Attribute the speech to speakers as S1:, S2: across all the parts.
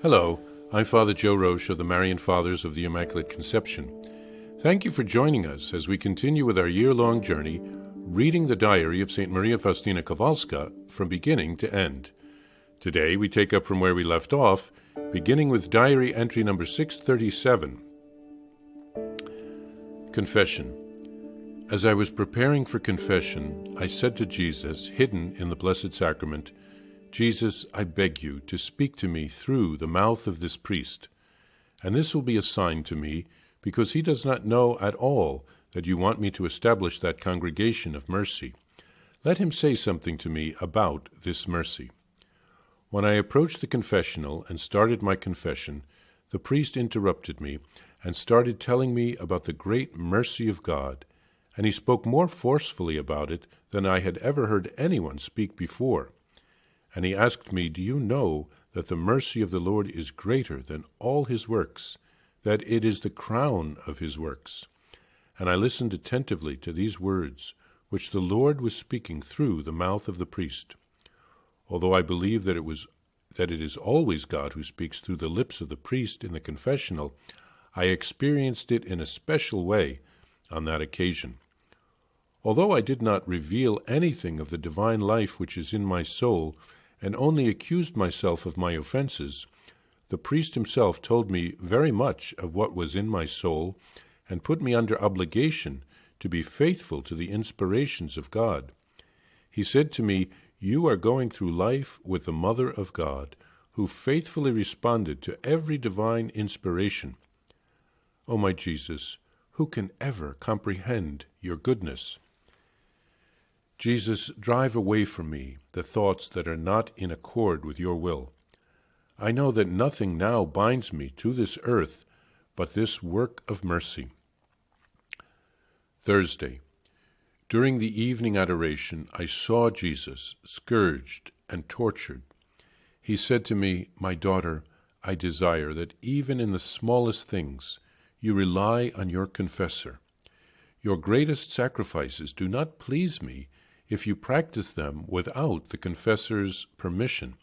S1: Hello, I'm Father Joe Roesch of the Marian Fathers of the Immaculate Conception. Thank you for joining us as we continue with our year-long journey reading the diary of St. Maria Faustina Kowalska from beginning to end. Today we take up from where we left off, beginning with diary entry number 637. Confession. As I was preparing for confession, I said to Jesus, hidden in the Blessed Sacrament, Jesus, I beg you to speak to me through the mouth of this priest, and this will be a sign to me, because he does not know at all that you want me to establish that congregation of mercy. Let him say something to me about this mercy. When I approached the confessional and started my confession, the priest interrupted me and started telling me about the great mercy of God, and he spoke more forcefully about it than I had ever heard anyone speak before. And he asked me, do you know that the mercy of the Lord is greater than all his works, that it is the crown of his works? And I listened attentively to these words, which the Lord was speaking through the mouth of the priest. Although I believe that it is always God who speaks through the lips of the priest in the confessional, I experienced it in a special way on that occasion. Although I did not reveal anything of the divine life which is in my soul, and only accused myself of my offenses, the priest himself told me very much of what was in my soul, and put me under obligation to be faithful to the inspirations of God. He said to me, you are going through life with the Mother of God, who faithfully responded to every divine inspiration. O my Jesus, who can ever comprehend your goodness? Jesus, drive away from me the thoughts that are not in accord with your will. I know that nothing now binds me to this earth but this work of mercy. Thursday. During the evening adoration, I saw Jesus scourged and tortured. He said to me, my daughter, I desire that even in the smallest things you rely on your confessor. Your greatest sacrifices do not please me if you practice them without the confessor's permission.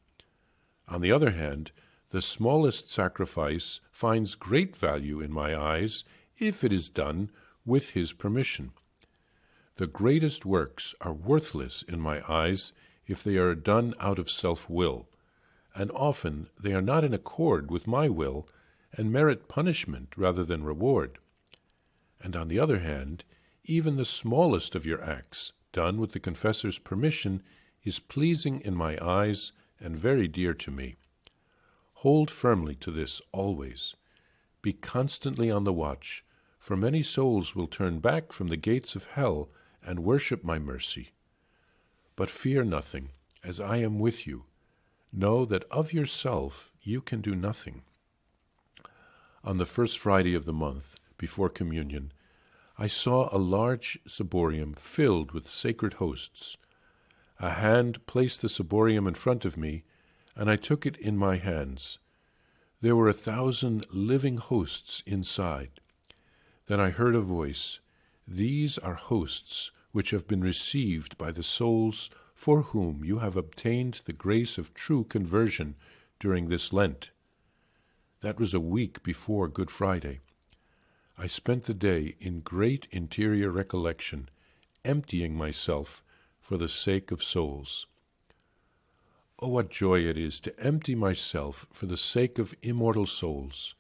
S1: On the other hand, the smallest sacrifice finds great value in my eyes if it is done with his permission. The greatest works are worthless in my eyes if they are done out of self-will, and often they are not in accord with my will and merit punishment rather than reward. And on the other hand, even the smallest of your acts, done with the confessor's permission, is pleasing in my eyes and very dear to me. Hold firmly to this always. Be constantly on the watch, for many souls will turn back from the gates of hell and worship my mercy. But fear nothing, as I am with you. Know that of yourself you can do nothing. On the first Friday of the month, before communion, I saw a large ciborium filled with sacred hosts. A hand placed the ciborium in front of me, and I took it in my hands. There were 1,000 living hosts inside. Then I heard a voice, these are hosts which have been received by the souls for whom you have obtained the grace of true conversion during this Lent. That was a week before Good Friday. I spent the day in great interior recollection, emptying myself for the sake of souls. Oh, what joy it is to empty myself for the sake of immortal souls.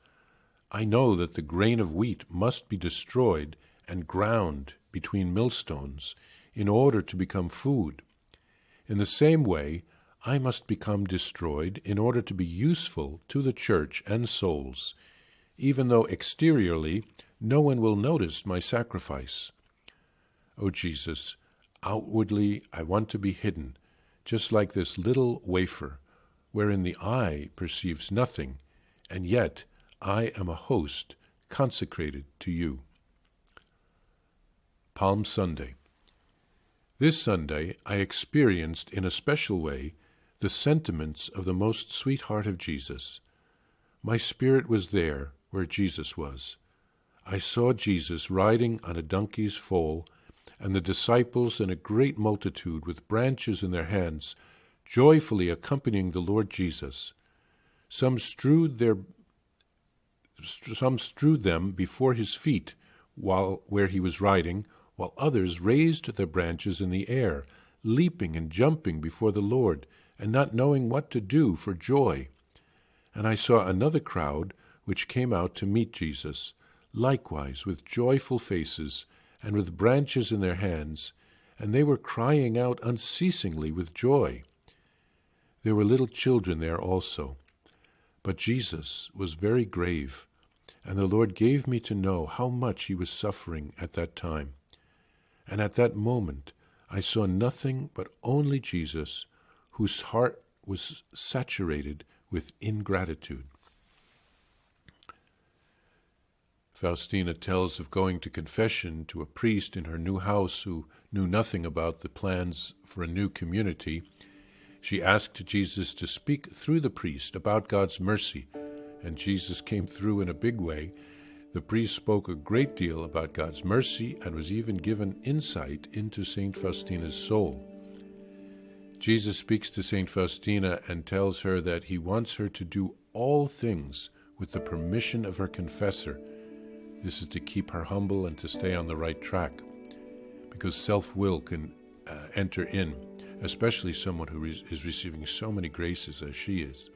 S1: I know that the grain of wheat must be destroyed and ground between millstones in order to become food. In the same way, I must become destroyed in order to be useful to the Church and souls, even though exteriorly no one will notice my sacrifice. O Jesus, outwardly I want to be hidden, just like this little wafer, wherein the eye perceives nothing, and yet I am a host consecrated to you. Palm Sunday. This Sunday I experienced in a special way the sentiments of the most sweet heart of Jesus. My spirit was there where Jesus was. I saw Jesus riding on a donkey's foal, and the disciples and a great multitude with branches in their hands, joyfully accompanying the Lord Jesus. Some strewed them before his feet where he was riding, while others raised their branches in the air, leaping and jumping before the Lord, and not knowing what to do for joy. And I saw another crowd which came out to meet Jesus, likewise with joyful faces and with branches in their hands, and they were crying out unceasingly with joy. There were little children there also. But Jesus was very grave, and the Lord gave me to know how much he was suffering at that time. And at that moment I saw nothing but only Jesus, whose heart was saturated with ingratitude. Faustina tells of going to confession to a priest in her new house who knew nothing about the plans for a new community. She asked Jesus to speak through the priest about God's mercy, and Jesus came through in a big way. The priest spoke a great deal about God's mercy and was even given insight into St. Faustina's soul. Jesus speaks to St. Faustina and tells her that he wants her to do all things with the permission of her confessor. This is to keep her humble and to stay on the right track, because self-will can enter in, especially someone who is receiving so many graces as she is.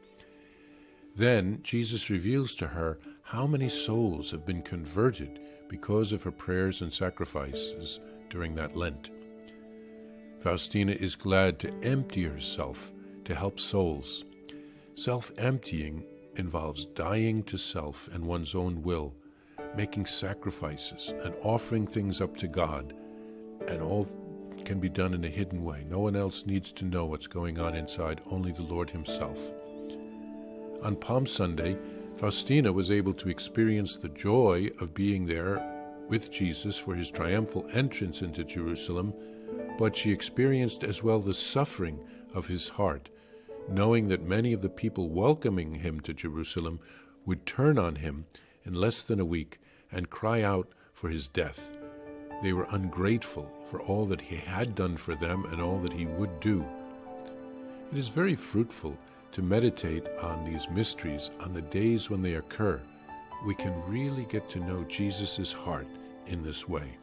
S1: Then Jesus reveals to her how many souls have been converted because of her prayers and sacrifices during that Lent. Faustina is glad to empty herself to help souls. Self-emptying involves dying to self and one's own will, making sacrifices and offering things up to God, and all can be done in a hidden way. No one else needs to know what's going on inside, only the Lord himself. On Palm Sunday, Faustina was able to experience the joy of being there with Jesus for his triumphal entrance into Jerusalem, but she experienced as well the suffering of his heart, knowing that many of the people welcoming him to Jerusalem would turn on him in less than a week and cry out for his death. They were ungrateful for all that he had done for them and all that he would do. It is very fruitful to meditate on these mysteries on the days when they occur. We can really get to know Jesus' heart in this way.